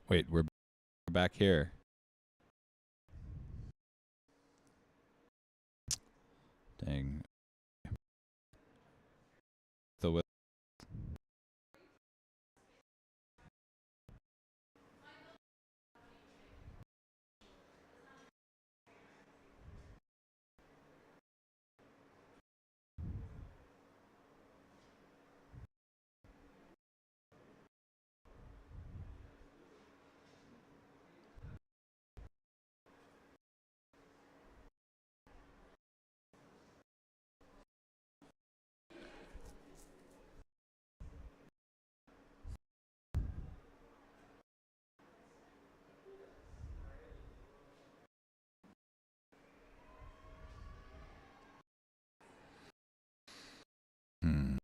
Wait, we're back here. Dang. The hmm.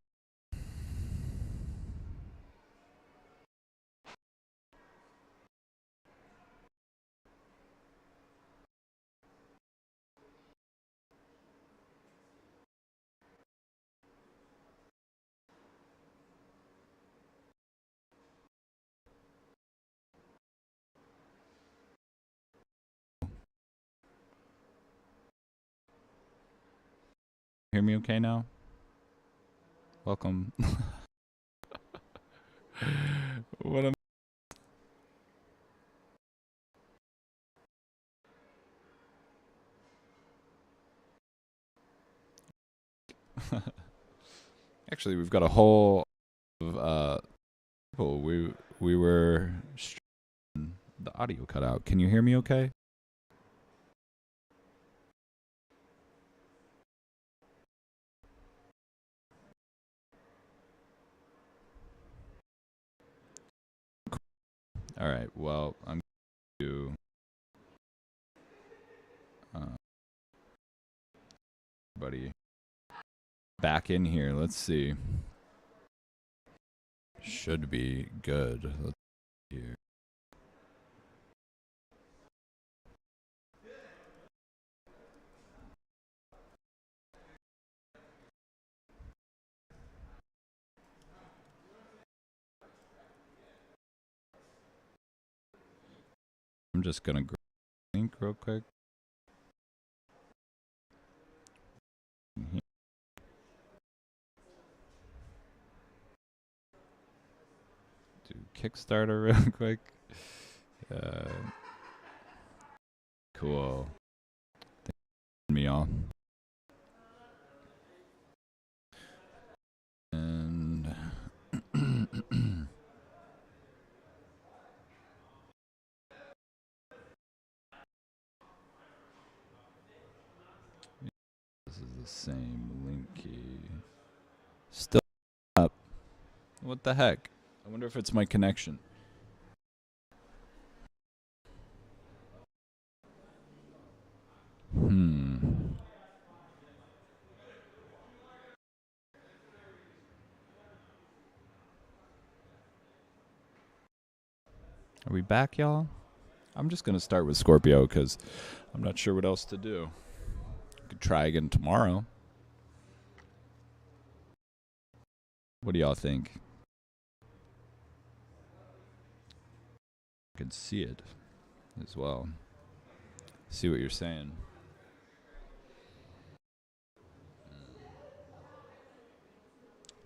Hear me okay now? Welcome. What am Actually, we've got a whole of people. We were the audio cut out. Can you hear me okay? All right. Well, I'm going to everybody back in here. Let's see. Should be good. Let's see here. I'm just gonna grab the link real quick. Do Kickstarter real quick. Cool. Me all. And this is the same link key. Still up. What the heck? I wonder if it's my connection. Are we back, y'all? I'm just going to start with Scorpio because I'm not sure what else to do. Could try again tomorrow. What do y'all think? I could see it as well. See what you're saying.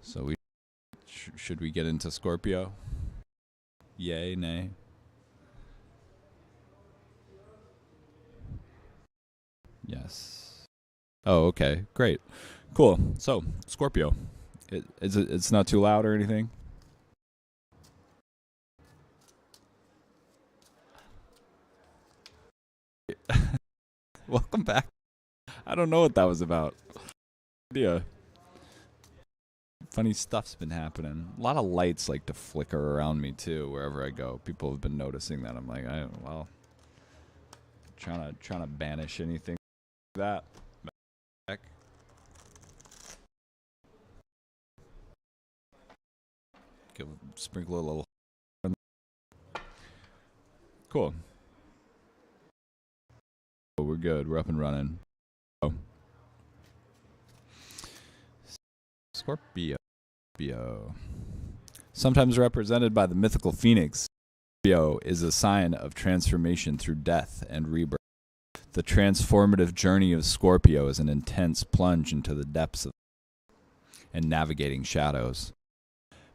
So we should we get into Scorpio? Yay, nay? Yes. Oh, okay. Great. Cool. So, Scorpio. It's not too loud or anything? Welcome back. I don't know what that was about. Yeah. Funny stuff's been happening. A lot of lights like to flicker around me too wherever I go. People have been noticing that. I'm like, well, trying to banish anything like that. Back. Sprinkle a little. Cool. Oh, we're good. We're up and running. Oh. Scorpio. Sometimes represented by the mythical phoenix. Scorpio is a sign of transformation through death and rebirth. The transformative journey of Scorpio is an intense plunge into the depths of and navigating shadows.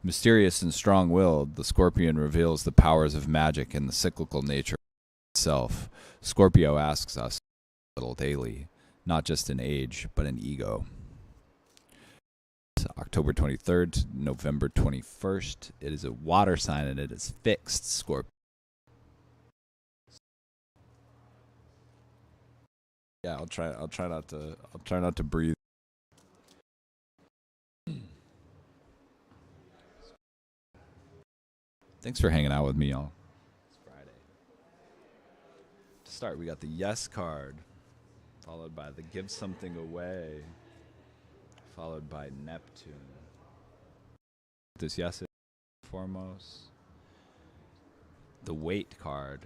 Mysterious and strong-willed, the Scorpion reveals the powers of magic and the cyclical nature of itself. Scorpio asks us a little daily, not just an age, but an ego. It's October 23rd to November 21st. It is a water sign and it is fixed, Scorpio. Yeah, I'll try not to breathe. Thanks for hanging out with me, y'all. It's Friday. To start, we got the Yes card, followed by the Give Something Away, followed by Neptune. This Yes is foremost. The Wait card,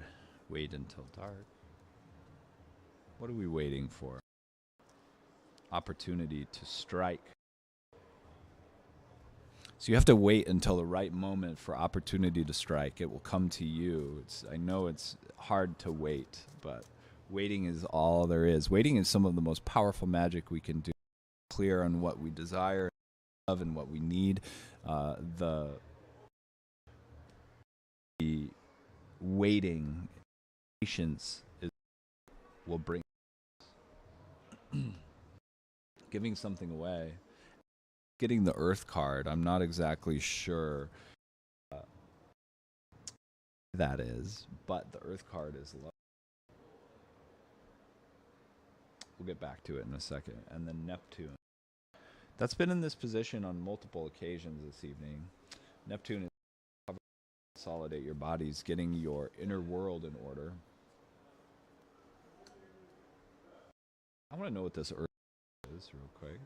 wait until dark. What are we waiting for? Opportunity to strike. So you have to wait until the right moment for opportunity to strike. It will come to you. I know it's hard to wait, but waiting is all there is. Waiting is some of the most powerful magic we can do. Clear on what we desire, love, and what we need. The waiting, patience will bring giving something away. Getting the Earth card, I'm not exactly sure that is, but the Earth card is low. We'll get back to it in a second. And then Neptune. That's been in this position on multiple occasions this evening. Neptune is consolidate your bodies, getting your inner world in order. I want to know what this Earth is real quick.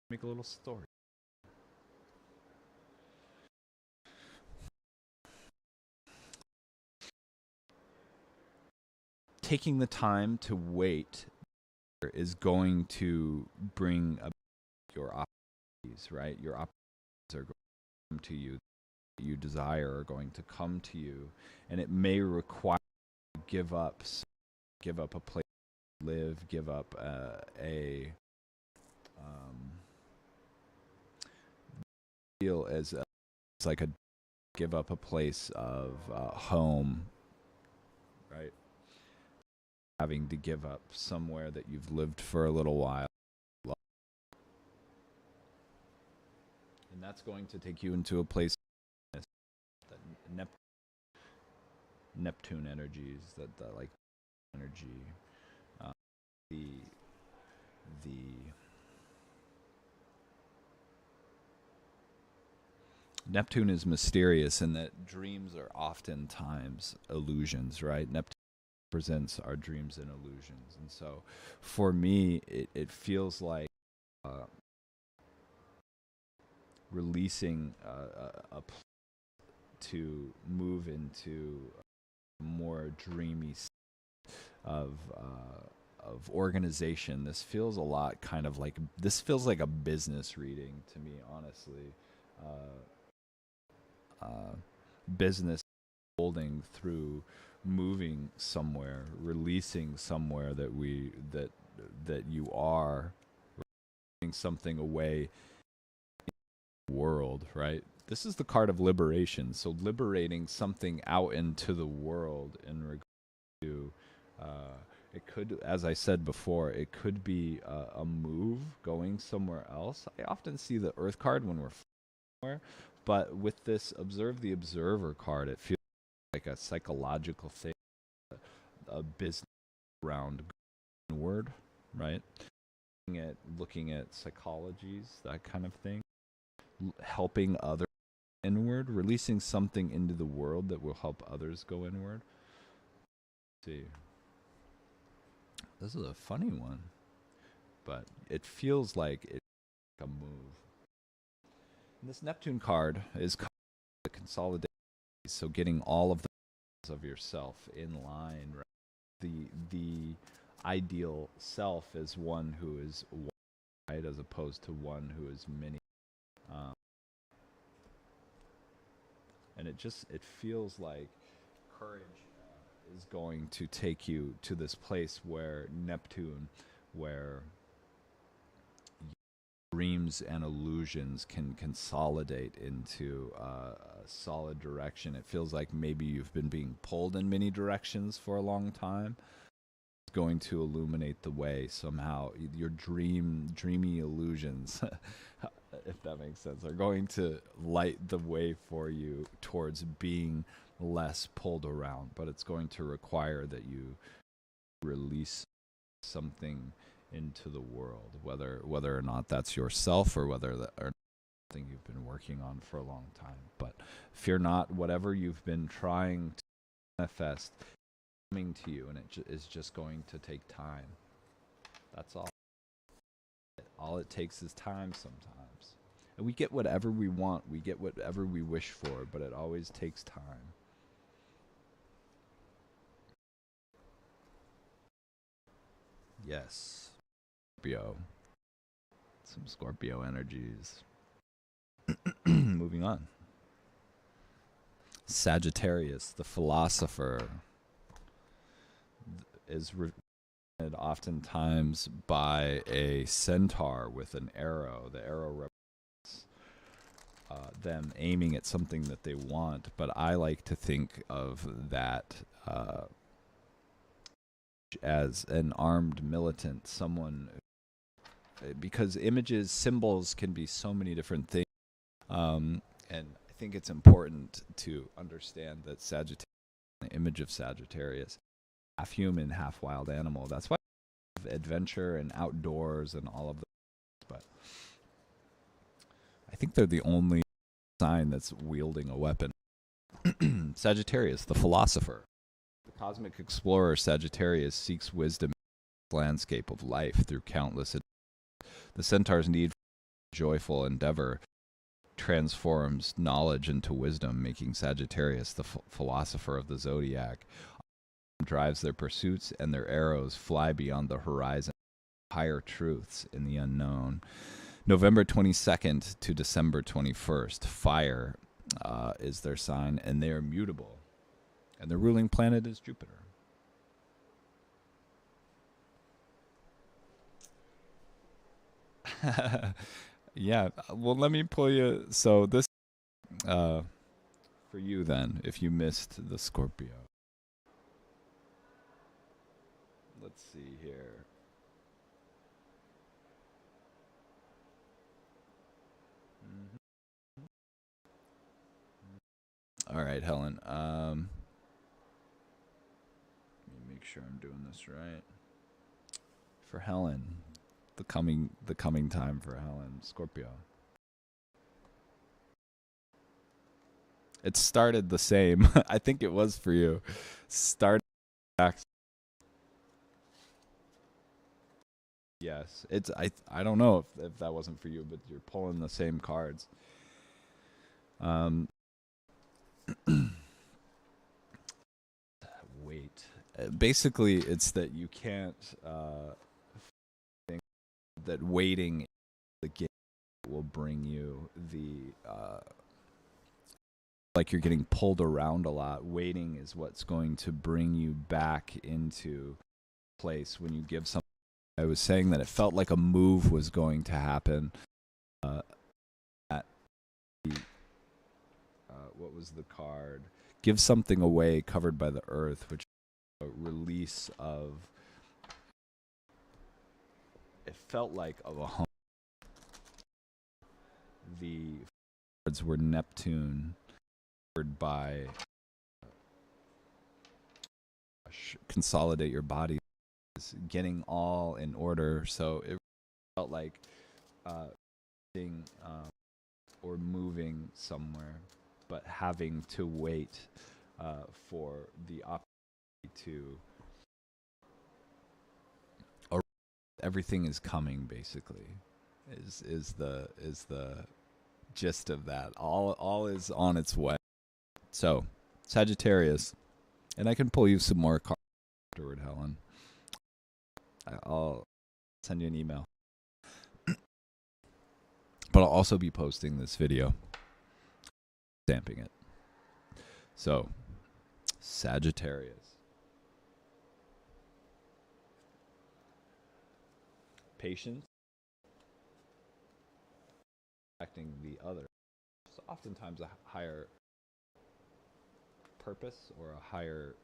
Make a little story. Taking the time to wait is going to bring about your opportunities, right? Your opportunities are going to come to you. That you desire are going to come to you, and it may require you to give up a place to live, give up feel as it's like give up a place of home, right? Having to give up somewhere that you've lived for a little while. And that's going to take you into a place that Neptune energies, that like energy, the Neptune is mysterious in that dreams are oftentimes illusions, right? Neptune represents our dreams and illusions. And so for me, it feels like releasing to move into a more dreamy state of organization. This feels a lot this feels like a business reading to me, honestly. Business holding through moving somewhere, releasing somewhere that you are, releasing something away in the world, right? This is the card of liberation. So liberating something out into the world in regard to it could, as I said before, it could be a move going somewhere else. I often see the Earth card when we're somewhere, but with this Observe the Observer card, it feels like a psychological thing, a business around inward, right? Looking at psychologies, that kind of thing, helping others inward, releasing something into the world that will help others go inward. Let's see. This is a funny one, but it feels like it's a move. And this Neptune card is the consolidation, so getting all of the of yourself in line, right? The ideal self is one who is one, right, as opposed to one who is many. And it feels like courage is going to take you to this place where Neptune, where dreams and illusions can consolidate into a solid direction. It feels like maybe you've been being pulled in many directions for a long time. It's going to illuminate the way somehow. Your dreamy illusions, if that makes sense, are going to light the way for you towards being less pulled around. But it's going to require that you release something into the world, whether or not that's yourself or whether that or something you've been working on for a long time. But fear not, whatever you've been trying to manifest coming to you, and it is just going to take time. That's all. All it takes is time sometimes. And we get whatever we want, we get whatever we wish for, but it always takes time. Yes. Scorpio. Some Scorpio energies. Moving on. Sagittarius, the philosopher, is represented oftentimes by a centaur with an arrow. The arrow represents them aiming at something that they want, but I like to think of that as an armed militant, someone, because images, symbols can be so many different things. And I think it's important to understand that Sagittarius, the image of Sagittarius, half human, half wild animal. That's why I love adventure and outdoors and all of that. But I think they're the only sign that's wielding a weapon. Sagittarius, the philosopher. The cosmic explorer Sagittarius seeks wisdom in the landscape of life through countless adventures. The centaur's need for joyful endeavor transforms knowledge into wisdom, making Sagittarius the philosopher of the zodiac. Drives their pursuits, and their arrows fly beyond the horizon, higher truths in the unknown. November 22nd to December 21st, fire is their sign, and they are mutable. And the ruling planet is Jupiter. Yeah, well, let me pull you. So this, for you then, if you missed the Scorpio. Let's see here. All right, Helen. Let me make sure I'm doing this right. For Helen, the coming time for Helen, Scorpio. It started the same. I think it was for you. Started back. Yes, it's I don't know if that wasn't for you, but you're pulling the same cards. Wait. Basically, it's that you can't think that waiting the game will bring you the like you're getting pulled around a lot. Waiting is what's going to bring you back into place when you give something. I was saying that it felt like a move was going to happen. What was the card? Give something away covered by the earth, which is a release of. It felt like of a home. The cards were Neptune, covered by consolidate your body, getting all in order. So it felt like being or moving somewhere, but having to wait for the opportunity to. Or everything is coming. Basically, is the gist of that. All is on its way. So Sagittarius, and I can pull you some more cards afterward, Helen. I'll send you an email. But I'll also be posting this video, stamping it. So, Sagittarius. Patience. Acting the other. So oftentimes a higher purpose or a higher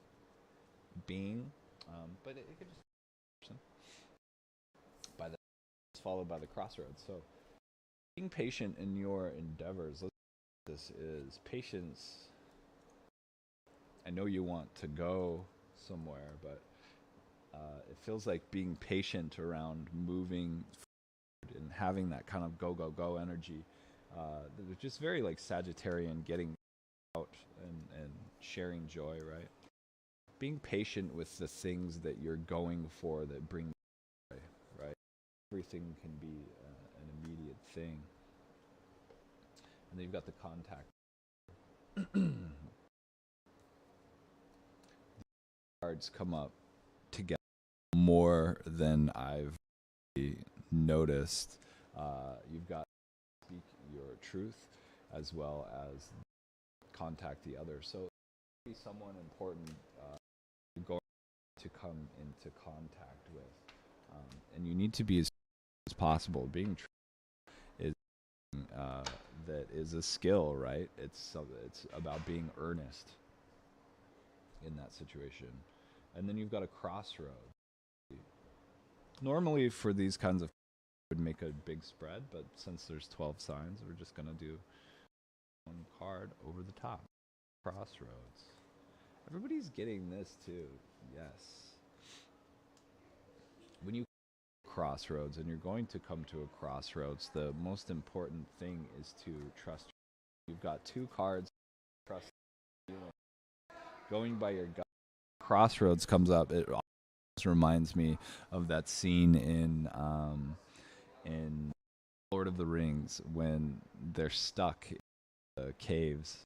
being, but it could just by the followed by the crossroads. So being patient in your endeavors. This is patience. I know you want to go somewhere, but it feels like being patient around moving forward and having that kind of go energy. They're just very like Sagittarian, getting out and sharing joy, right? Being patient with the things that you're going for that bring joy, right? Everything can be an immediate thing. And then you've got the contact. Cards come up together more than I've noticed. You've got speak your truth as well as contact the other. So be someone important going to come into contact with, and you need to be as possible. Being true is that is a skill, right? It's about being earnest in that situation. And then you've got a crossroad. Normally for these kinds of would make a big spread, but since there's 12 signs, we're just going to do one card over the top. Crossroads. Everybody's getting this too. Yes. When you crossroads and you're going to come to a crossroads, the most important thing is to trust. You've got two cards. Trust. Going by your gut. Crossroads comes up. It reminds me of that scene in Lord of the Rings when they're stuck in the caves,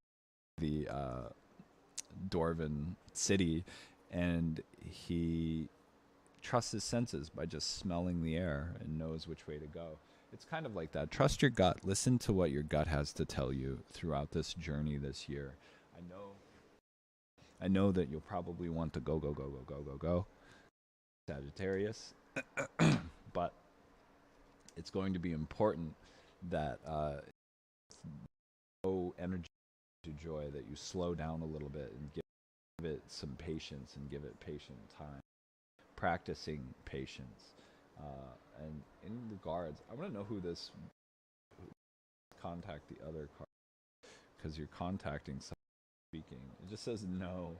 the Dwarven city, and he trusts his senses by just smelling the air and knows which way to go. It's kind of like that. Trust your gut. Listen to what your gut has to tell you throughout this journey this year. I know that you'll probably want to go, Sagittarius, but it's going to be important that no energy to joy, that you slow down a little bit and give it some patience and give it patient time. Practicing patience. And in regards, I want to know who this contact the other card, because you're contacting someone speaking. It just says no.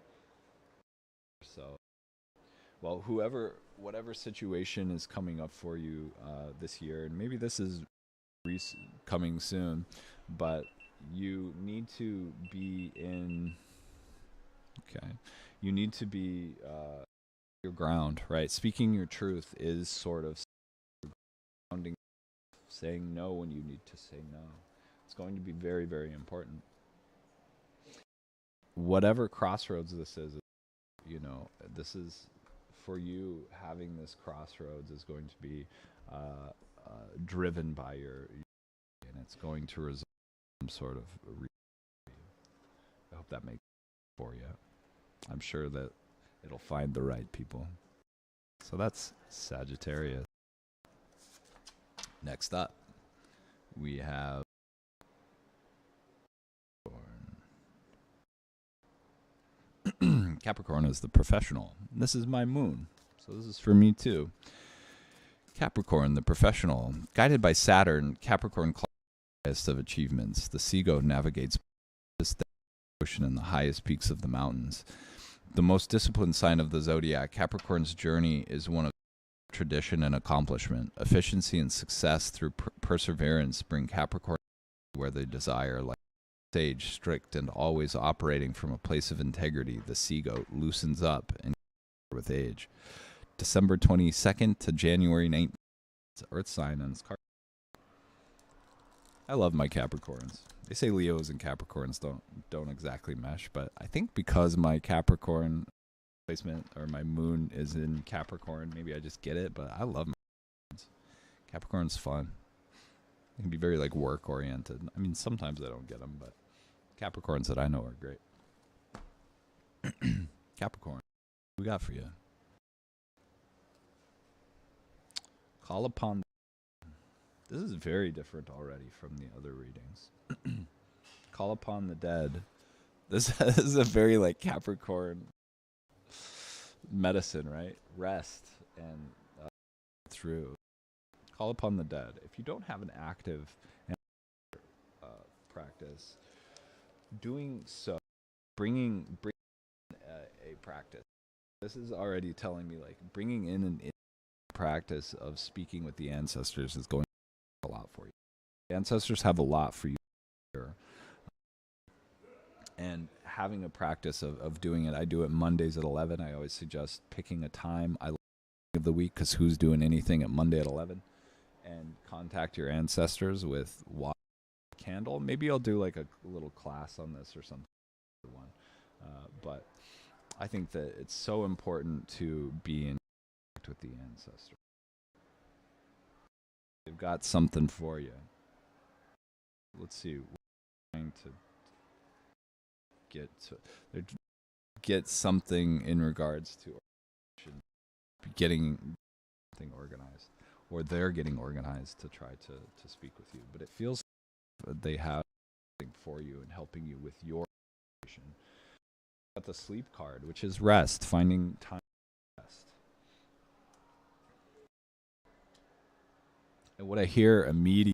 So, well, whatever situation is coming up for you this year, and maybe this is coming soon, but you need to be in. Okay, you need to be your ground, right? Speaking your truth is sort of grounding, saying no when you need to say no. It's going to be very, very important. Whatever crossroads this is, this is for you. Having this crossroads is going to be driven by your, and it's going to result in some sort of. I hope that makes sense for you. I'm sure that it'll find the right people. So that's Sagittarius. Next up, we have Capricorn is the professional. This is my moon, so this is for me too. Capricorn, the professional. Guided by Saturn, Capricorn climbs the highest of achievements. The seagoat navigates the ocean and the highest peaks of the mountains. The most disciplined sign of the zodiac, Capricorn's journey is one of tradition and accomplishment. Efficiency and success through perseverance bring Capricorn where they desire. Like sage, strict, and always operating from a place of integrity, the seagoat loosens up and with age. December 22nd to January 19th, it's Earth sign and its card. I love my Capricorns. They say Leos and Capricorns don't exactly mesh, but I think because my Capricorn placement or my moon is in Capricorn, maybe I just get it, but I love my Capricorns. Capricorn's fun. It can be very like work oriented. I mean, sometimes I don't get them, but Capricorns that I know are great. Capricorn, what we got for you? Call upon. This is very different already from the other readings. Call upon the dead. This is a very like Capricorn medicine, right? Rest and through. Call upon the dead. If you don't have an active practice, doing so, bringing a practice. This is already telling me like bringing in an practice of speaking with the ancestors is going to do a lot for you. The ancestors have a lot for you here. And having a practice of doing it. I do it Mondays at 11. I always suggest picking a time of the week, because who's doing anything at Monday at 11? And contact your ancestors with water, candle. Maybe I'll do like a little class on this or something. But I think that it's so important to be in contact with the ancestors. They've got something for you. Let's see. We're trying to get something in regards to getting something organized, or they're getting organized to try to speak with you. But it feels like they have something for you and helping you with your situation. Got the sleep card, which is rest, finding time to rest. And what I hear immediately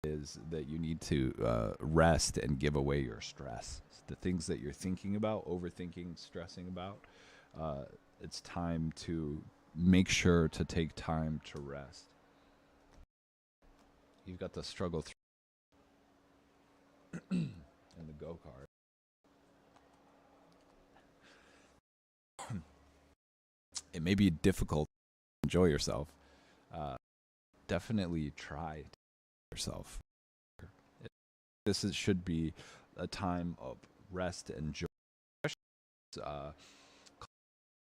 is that you need to rest and give away your stress. The things that you're thinking about, overthinking, stressing about, it's time to make sure to take time to rest. You've got the struggle through and the go card. It may be difficult to enjoy yourself. Definitely try to yourself. Should be a time of rest and joy.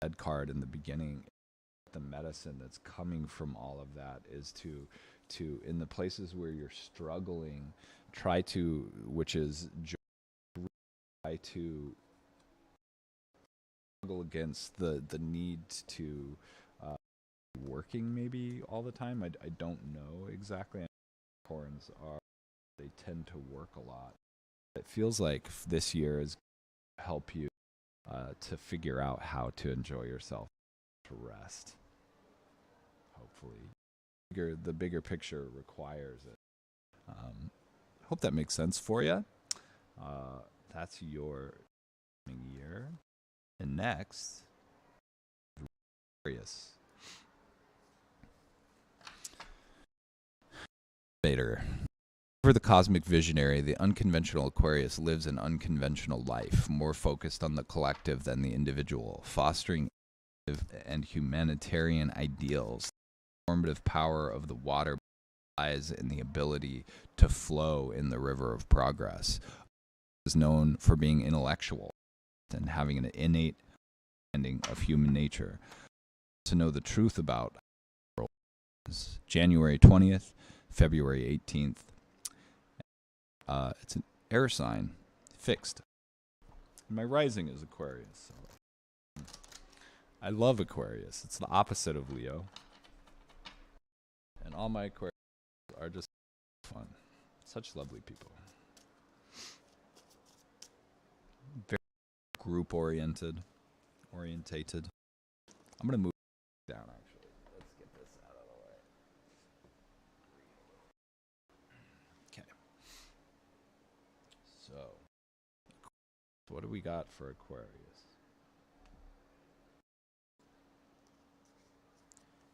Head card in the beginning, the medicine that's coming from all of that is to in the places where you're struggling, which is joy, try to struggle against the need to working maybe all the time. I don't know exactly. Capricorns they tend to work a lot. It feels like this year is going to help you to figure out how to enjoy yourself, to rest. Hopefully, the bigger picture requires it. Hope that makes sense for you. That's your year. And next, Aquarius. For the cosmic visionary, the unconventional Aquarius lives an unconventional life, more focused on the collective than the individual, fostering and humanitarian ideals. The formative power of the water lies in the ability to flow in the river of progress. It is known for being intellectual and having an innate understanding of human nature. To know the truth about January 20th, February 18th. It's an air sign, fixed. My rising is Aquarius. So I love Aquarius. It's the opposite of Leo. And all my Aquarius are just fun. Such lovely people. Very group-orientated. I'm going to move down, actually. Let's get this out of the way. Okay. So, what do we got for Aquarius?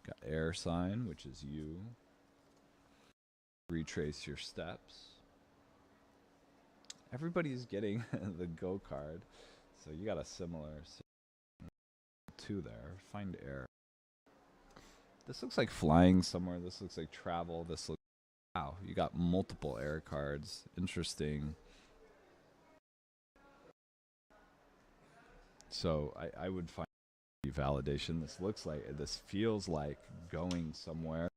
Got air sign, which is you. Retrace your steps. Everybody's getting the go card, so you got a similar two there. Find air. This looks like flying somewhere. This looks like travel. This looks, wow, you got multiple air cards. Interesting. So I would find validation. This feels like going somewhere.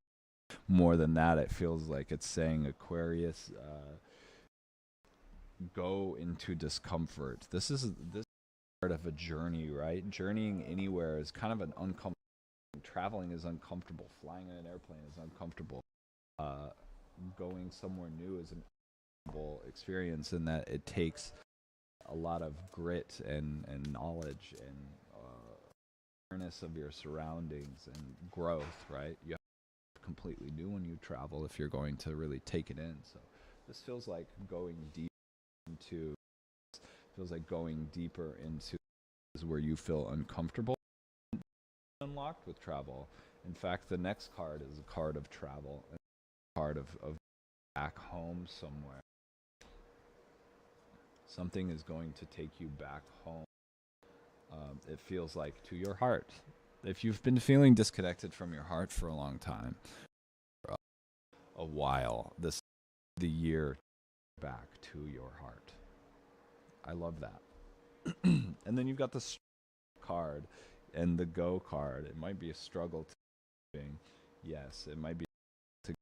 More than that, it feels like it's saying Aquarius, go into discomfort. This part of a journey, right? Journeying anywhere is kind of an uncomfortable. Traveling is uncomfortable. Flying in an airplane is uncomfortable. Uh, Going somewhere new is an uncomfortable experience in that it takes a lot of grit and knowledge and awareness of your surroundings and growth, right? You have to completely new when you travel if you're going to really take it in. So this feels like going deep into where you feel uncomfortable unlocked with travel. In fact, the next card is a card of travel, a card of back home somewhere. Something is going to take you back home. It feels like to your heart. If you've been feeling disconnected from your heart for a long time, for a while, this is the year back to your heart. I love that. And then you've got the card and the go card. It might be a struggle to yes, it might be to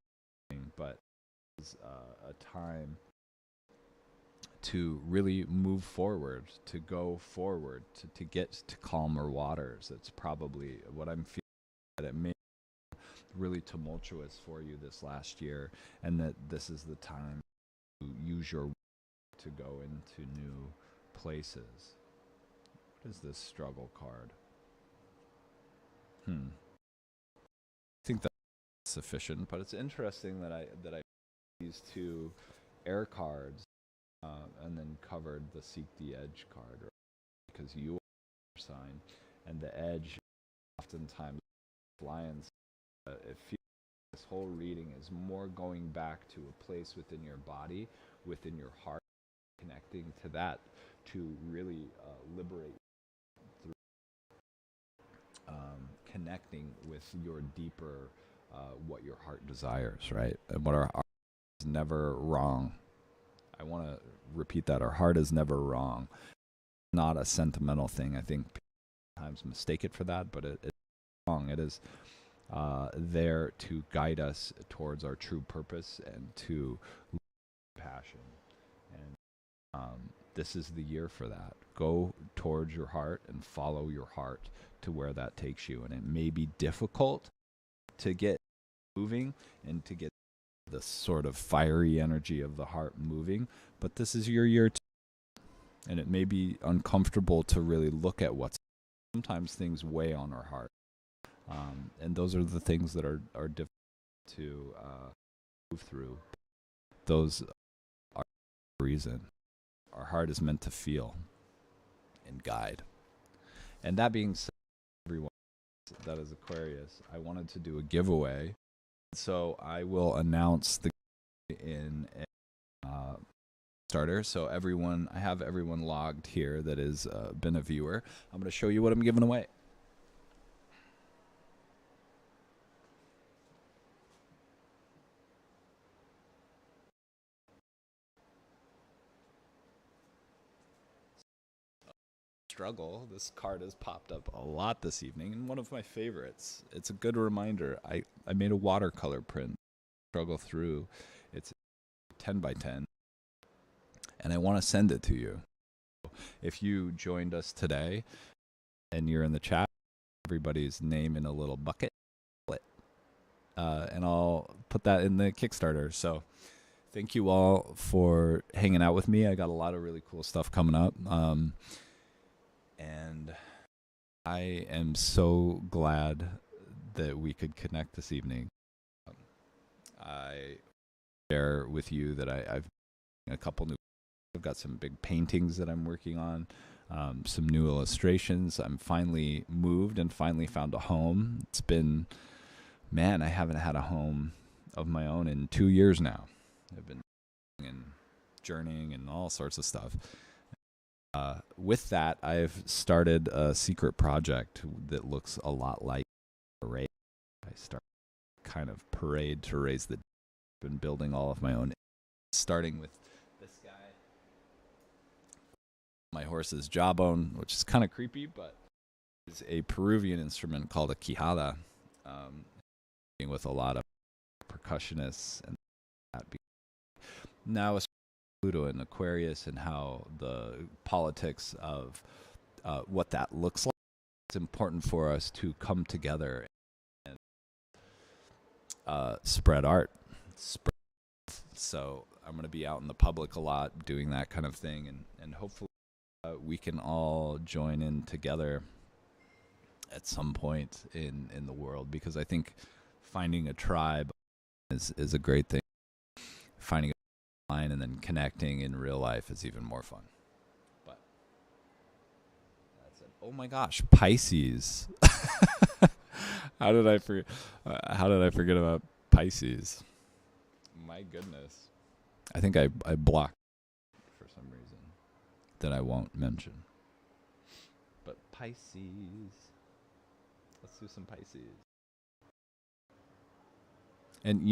but it's a time to really move forward, to go forward, to get to calmer waters. It's probably what I'm feeling, that it may be really tumultuous for you this last year, and that this is the time to use your to go into new places. What is this struggle card? I think that's sufficient, but it's interesting that I these two air cards and then covered the Seek the Edge card, right? Because you are sign, and the edge oftentimes lions. It feels this whole reading is more going back to a place within your body, within your heart, connecting to that to really liberate through connecting with your deeper, what your heart desires, right? And what our heart is never wrong. I want to repeat that. Our heart is never wrong. Not a sentimental thing. I think people sometimes mistake it for that, but it's wrong. It is there to guide us towards our true purpose and to passion. And this is the year for that. Go towards your heart and follow your heart to where that takes you. And it may be difficult to get moving and to get the sort of fiery energy of the heart moving, but this is your year too. And it may be uncomfortable to really look at what's sometimes things weigh on our heart. And those are the things that are difficult to move through. Those are the reason. Our heart is meant to feel and guide. And that being said, everyone that is Aquarius, I wanted to do a giveaway. So I will announce the in a starter. So everyone, I have everyone logged here that has been a viewer. I'm going to show you what I'm giving away. Struggle. This card has popped up a lot this evening, and one of my favorites. It's a good reminder. I made a watercolor print. Struggle through. It's 10 by 10, and I want to send it to you. If you joined us today and you're in the chat, everybody's name in a little bucket, and I'll put that in the Kickstarter. So thank you all for hanging out with me. I got a lot of really cool stuff coming up. And I am so glad that we could connect this evening. I share with you that I've a couple new. I've got some big paintings that I'm working on, some new illustrations. I'm finally moved and finally found a home. It's been, man, I haven't had a home of my own in 2 years now. I've been and journeying and all sorts of stuff. With that, I've started a secret project that looks a lot like a parade. I start kind of parade to raise the. Been building all of my own, starting with this guy, my horse's jawbone, which is kind of creepy, but is a Peruvian instrument called a quijada, with a lot of percussionists and that. Now it's Pluto and Aquarius and how the politics of what that looks like. It's important for us to come together and spread art. So I'm going to be out in the public a lot doing that kind of thing, and hopefully we can all join in together at some point in the world, because I think finding a tribe is a great thing. Finding a line and then connecting in real life is even more fun. But that's it. Oh my gosh, Pisces. How did I forget about Pisces? My goodness. I think I blocked for some reason that I won't mention. But Pisces. Let's do some Pisces. And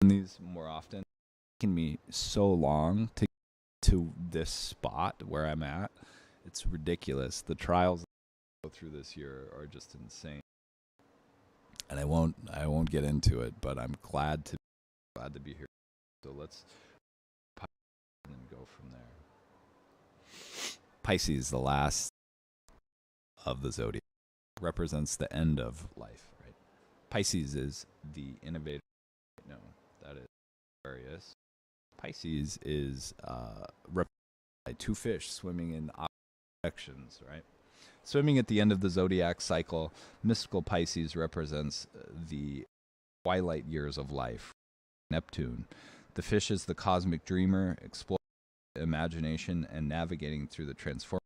these more often, it's taken me so long to get to this spot where I'm at. It's ridiculous. The trials I go through this year are just insane. And I won't get into it, but I'm glad to be here. So let's and go from there. Pisces, the last of the zodiac, represents the end of life, right? Pisces is the innovator. No, that is Aquarius. Pisces is represented by two fish swimming in opposite directions, right? Swimming at the end of the zodiac cycle, mystical Pisces represents the twilight years of life. Neptune. The fish is the cosmic dreamer, exploring imagination and navigating through the transformations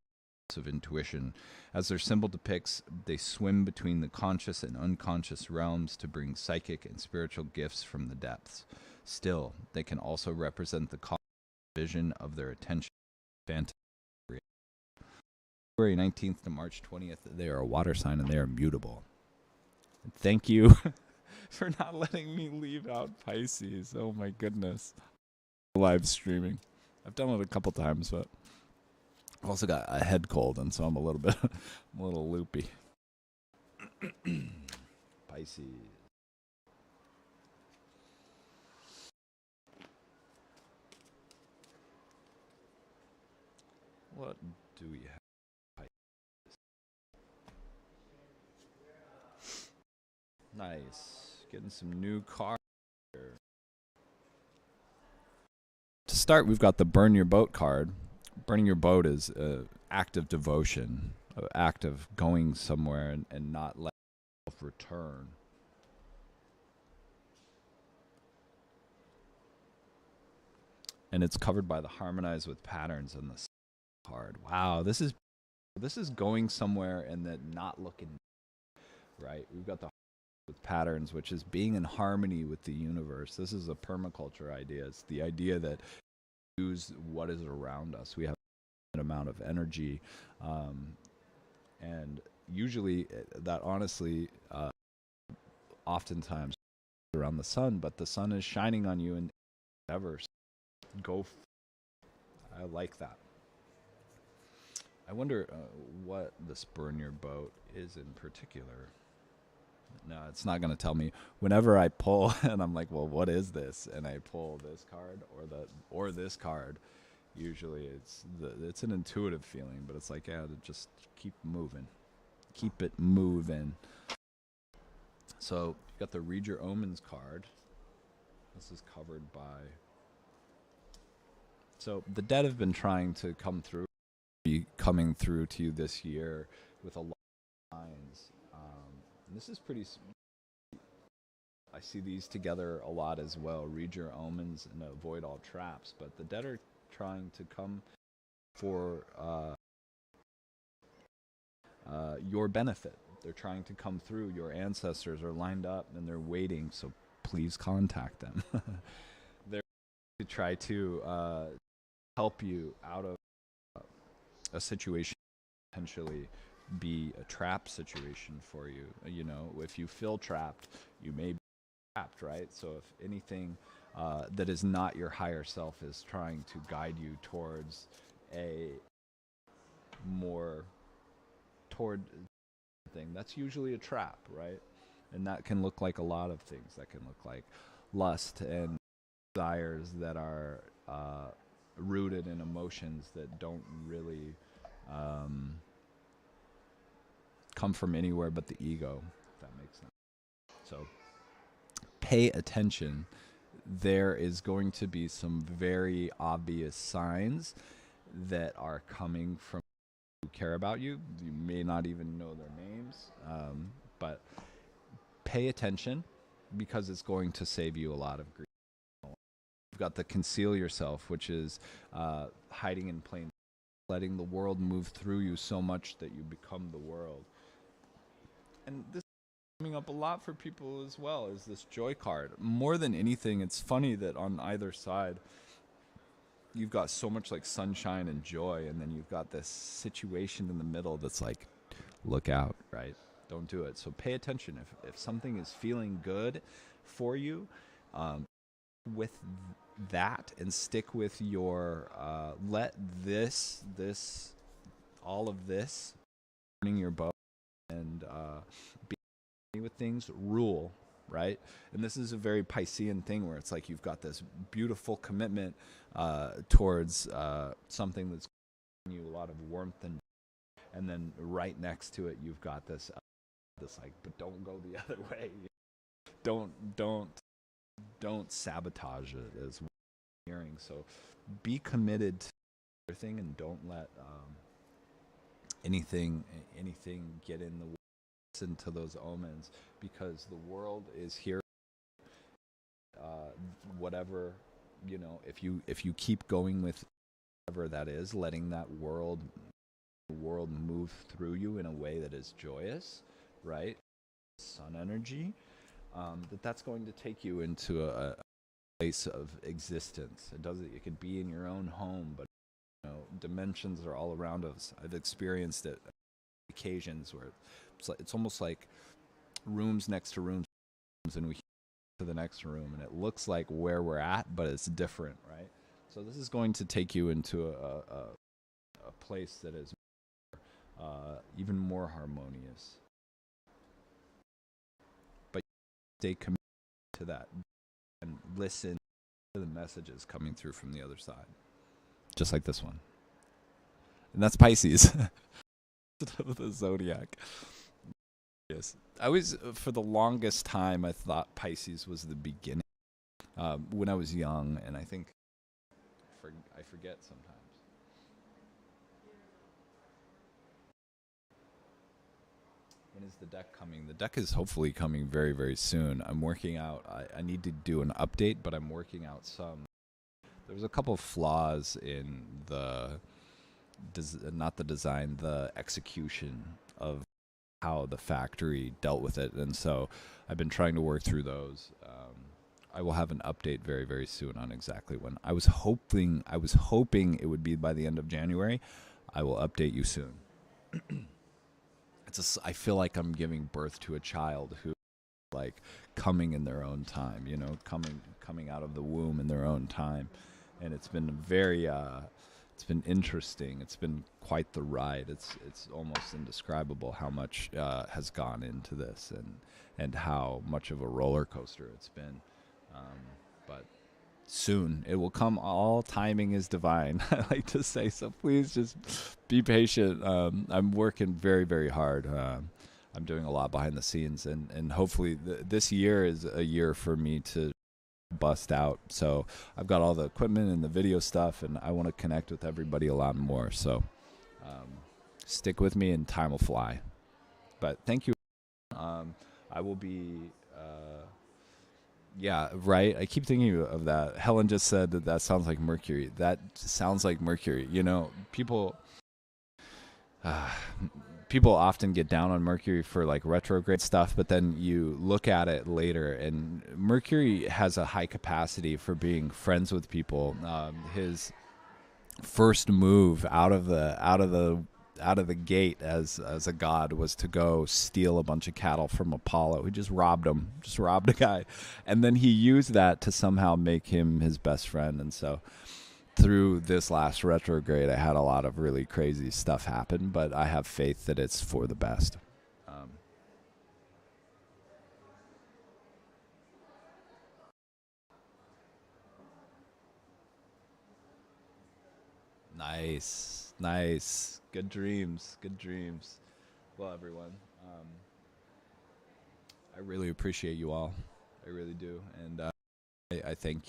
of intuition. As their symbol depicts, they swim between the conscious and unconscious realms to bring psychic and spiritual gifts from the depths. Still, they can also represent the cosmic vision of their attention. Fantasy. February 19th to March 20th, they are a water sign and they are mutable. And thank you for not letting me leave out Pisces. Oh my goodness. Live streaming. I've done it a couple times, but I've also got a head cold, and so I'm a little loopy. Pisces. What do we have? Nice. Getting some new cards here. To start, we've got the Burn Your Boat card. Burning your boat is an act of devotion, an act of going somewhere and not letting yourself return. And it's covered by the Harmonize with Patterns in the card. Wow, this is going somewhere and then not looking right. We've got the with patterns, which is being in harmony with the universe. This is a permaculture idea. It's the idea that we use what is around us. We have an amount of energy, and usually that honestly oftentimes around the sun, but the sun is shining on you and ever go. I like that. I wonder what this Burn Your Boat is in particular. No, it's not going to tell me. Whenever I pull and I'm like, well, what is this? And I pull this card or this card, usually it's an intuitive feeling, but it's like, yeah, to just keep moving. Keep it moving. So you got the Read Your Omens card. This is covered by. So the dead have been trying to come through, be coming through to you this year with a lot of signs. And this is pretty. I see these together a lot as well. Read your omens and avoid all traps. But the dead are trying to come for your benefit. They're trying to come through. Your ancestors are lined up and they're waiting. So please contact them. They're to try to help you out of a situation potentially be a trap situation for you. You know, if you feel trapped, you may be trapped, right? So if anything that is not your higher self is trying to guide you towards a more toward thing, that's usually a trap, right? And that can look like a lot of things. That can look like lust and desires that are rooted in emotions that don't really come from anywhere but the ego, if that makes sense. So pay attention. There is going to be some very obvious signs that are coming from who care about you. You may not even know their names, but pay attention because it's going to save you a lot of grief. You've got the conceal yourself, which is hiding in plain, letting the world move through you so much that you become the world. And this is coming up a lot for people as well, is this joy card. More than anything, it's funny that on either side, you've got so much like sunshine and joy, and then you've got this situation in the middle that's like, look out, right? Don't do it. So pay attention. If something is feeling good for you, with that, and stick with your, let all of this, turning your bow and be with things, rule, right? And this is a very Piscean thing where it's like you've got this beautiful commitment towards something that's giving you a lot of warmth, and then right next to it you've got this like, but don't go the other way. Don't sabotage it, is what I'm hearing. So be committed to everything and don't let anything get in the way. Listen to those omens, because the world is here. Whatever, if you keep going with whatever that is, letting that world move through you in a way that is joyous, right? Sun energy, that's going to take you into a place of existence. It could be in your own home, but dimensions are all around us. I've experienced it occasions where it's almost like rooms next to rooms, and we to the next room, and it looks like where we're at, but it's different, right? So this is going to take you into a place that is even more harmonious. But stay committed to that and listen to the messages coming through from the other side, just like this one. And that's Pisces. The zodiac. Yes, for the longest time, I thought Pisces was the beginning when I was young, and I think I forget sometimes. When is the deck coming? The deck is hopefully coming very, very soon. I'm working out. I need to do an update, but I'm working out some. There's a couple of flaws in not the design, the execution of how the factory dealt with it, and so I've been trying to work through those. I will have an update very, very soon on exactly when. I was hoping it would be by the end of January. I will update you soon. I feel like I'm giving birth to a child who, like, coming in their own time, coming out of the womb in their own time, and it's been it's been interesting. It's been quite the ride. It's almost indescribable how much has gone into this, and how much of a roller coaster it's been. But soon it will come. All timing is divine, I like to say. So please just be patient. I'm working very, very hard. I'm doing a lot behind the scenes, and hopefully this year is a year for me to bust out. So I've got all the equipment and the video stuff, and I want to connect with everybody a lot more. So stick with me, and time will fly. But thank you. I will be yeah, right. I keep thinking of that. Helen just said that sounds like Mercury. That sounds like Mercury. People often get down on Mercury for like retrograde stuff, but then you look at it later, and Mercury has a high capacity for being friends with people. His first move out of the gate as a god was to go steal a bunch of cattle from Apollo. He just robbed a guy, and then he used that to somehow make him his best friend. And so through this last retrograde, I had a lot of really crazy stuff happen, but I have faith that it's for the best. Nice. Nice. Good dreams. Good dreams. Well, everyone, I really appreciate you all. I really do. And I thank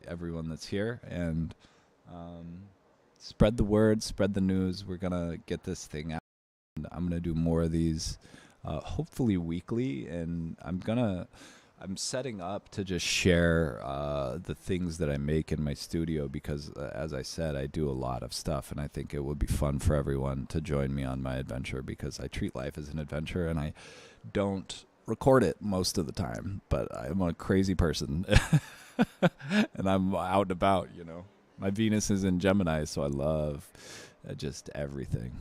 everyone that's here. And spread the word, spread the news. We're going to get this thing out. And I'm going to do more of these, hopefully weekly. And I'm setting up to just share the things that I make in my studio because, as I said, I do a lot of stuff, and I think it would be fun for everyone to join me on my adventure because I treat life as an adventure, and I don't record it most of the time, but I'm a crazy person, and I'm out and about, you know. My Venus is in Gemini, so I love just everything,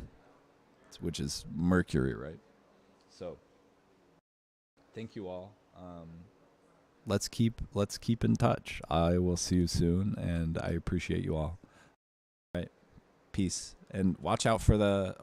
which is Mercury, right? So, thank you all. Let's keep in touch. I will see you soon, and I appreciate you all. All right, peace, and watch out for the